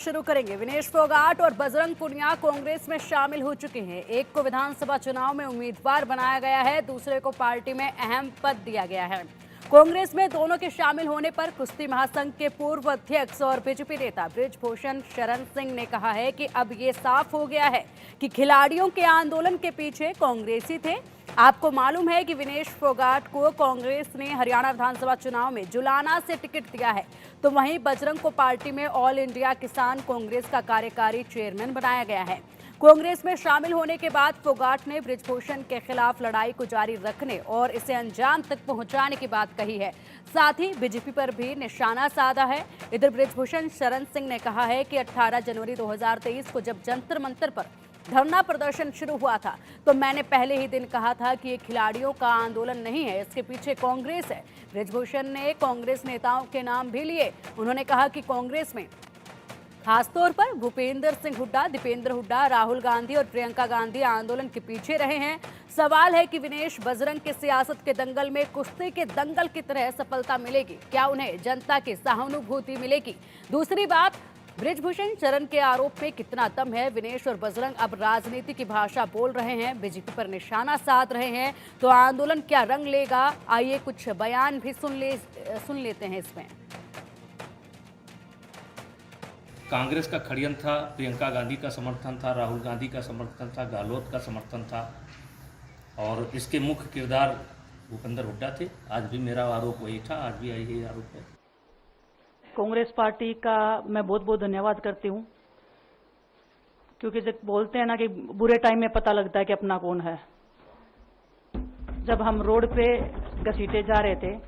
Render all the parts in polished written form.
शुरू करेंगे। विनेश फोगाट और बजरंग पुनिया कांग्रेस में शामिल हो चुके हैं। एक को विधानसभा चुनाव में उम्मीदवार बनाया गया है, दूसरे को पार्टी में अहम पद दिया गया है। कांग्रेस में दोनों के शामिल होने पर कुश्ती महासंघ के पूर्व अध्यक्ष और बीजेपी नेता बृजभूषण शरण सिंह ने कहा है कि अब ये साफ हो गया है कि खिलाड़ियों के आंदोलन के पीछे कांग्रेसी थे। आपको मालूम है कि विनेश फोगाट को कांग्रेस ने हरियाणा विधानसभा चुनाव में जुलाना से टिकट दिया है, तो वहीं बजरंग को पार्टी में ऑल इंडिया किसान कांग्रेस का कार्यकारी चेयरमैन बनाया गया है। कांग्रेस में शामिल होने के बाद फोगाट ने बृजभूषण के खिलाफ लड़ाई को जारी रखने और इसे अंजाम तक पहुंचाने की बात कही है। साथ ही बीजेपी पर भी निशाना साधा है। इधर बृजभूषण शरण सिंह ने कहा है कि 18 जनवरी 2023 को जब जंतर मंतर पर धरना प्रदर्शन शुरू हुआ था तो मैंने पहले ही दिन कहा था कि ये खिलाड़ियों का आंदोलन नहीं है, इसके पीछे कांग्रेस है। बृजभूषण ने कांग्रेस नेताओं के नाम भी लिए। उन्होंने कहा कि कांग्रेस में खासतौर पर भूपेंद्र सिंह हुड्डा, दीपेंद्र हुड्डा, राहुल गांधी और प्रियंका गांधी आंदोलन के पीछे रहे हैं। सवाल है कि विनेश बजरंग के सियासत के दंगल में कुश्ती के दंगल की तरह सफलता मिलेगी, क्या उन्हें जनता की सहानुभूति मिलेगी? दूसरी बात, बृजभूषण शरण के आरोप में कितना दम है? विनेश और बजरंग अब राजनीति की भाषा बोल रहे हैं, बीजेपी पर निशाना साध रहे हैं, तो आंदोलन क्या रंग लेगा? आइए कुछ बयान भी सुन लेते हैं इसमें। कांग्रेस का षड्यंत्र था, प्रियंका गांधी का समर्थन था, राहुल गांधी का समर्थन था, गहलोत का समर्थन था और इसके मुख्य किरदार भूपेंद्र हुड्डा थे। आज भी मेरा आरोप वही था, आज भी यही आरोप है। कांग्रेस पार्टी का मैं बहुत बहुत धन्यवाद करती हूँ, क्योंकि जब बोलते हैं ना कि बुरे टाइम में पता लगता है कि अपना कौन है। जब हम रोड पे घसीटे जा रहे थे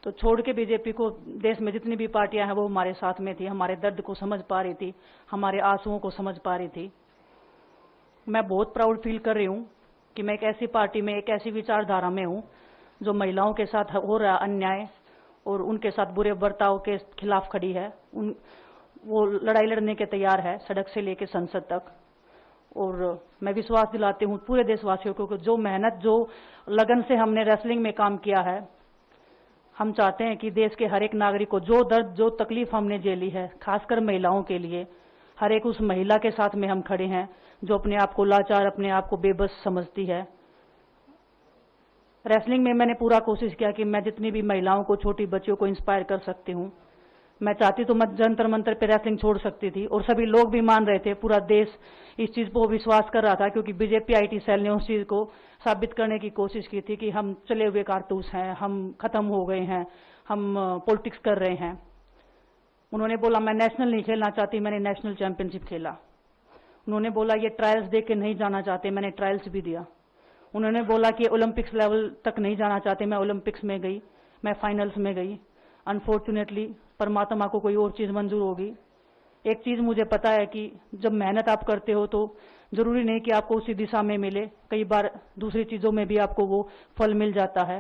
तो छोड़ के बीजेपी को देश में जितनी भी पार्टियां हैं वो हमारे साथ में थी, हमारे दर्द को समझ पा रही थी, हमारे आंसुओं को समझ पा रही थी। मैं बहुत प्राउड फील कर रही हूँ कि मैं एक ऐसी पार्टी में, एक ऐसी विचारधारा में हूँ जो महिलाओं के साथ हो रहा अन्याय और उनके साथ बुरे बर्ताव के खिलाफ खड़ी है। वो लड़ाई लड़ने के तैयार है, सड़क से लेकर संसद तक। और मैं विश्वास दिलाती हूँ पूरे देशवासियों को कि जो मेहनत, जो लगन से हमने रेसलिंग में काम किया है, हम चाहते हैं कि देश के हर एक नागरिक को जो दर्द, जो तकलीफ हमने झेली है, खासकर महिलाओं के लिए, हर एक उस महिला के साथ में हम खड़े हैं जो अपने आप को लाचार, अपने आप को बेबस समझती है। रेसलिंग में मैंने पूरा कोशिश किया कि मैं जितनी भी महिलाओं को, छोटी बच्चियों को इंस्पायर कर सकती हूँ। मैं चाहती तो मैं जंतर मंतर पे रेसलिंग छोड़ सकती थी और सभी लोग भी मान रहे थे, पूरा देश इस चीज को विश्वास कर रहा था, क्योंकि बीजेपी आईटी सेल ने उस चीज को साबित करने की कोशिश की थी कि हम चले हुए कारतूस हैं, हम खत्म हो गए हैं, हम पॉलिटिक्स कर रहे हैं। उन्होंने बोला मैं नेशनल नहीं खेलना चाहती, मैंने नेशनल चैंपियनशिप खेला। उन्होंने बोला ये ट्रायल्स दे के नहीं जाना चाहते, मैंने ट्रायल्स भी दिया। उन्होंने बोला कि ओलंपिक्स लेवल तक नहीं जाना चाहते, मैं ओलंपिक्स में गई, मैं फाइनल्स में गई। अनफॉर्चुनेटली परमात्मा को कोई और चीज मंजूर होगी। एक चीज मुझे पता है कि जब मेहनत आप करते हो तो जरूरी नहीं कि आपको उसी दिशा में मिले, कई बार दूसरी चीजों में भी आपको वो फल मिल जाता है।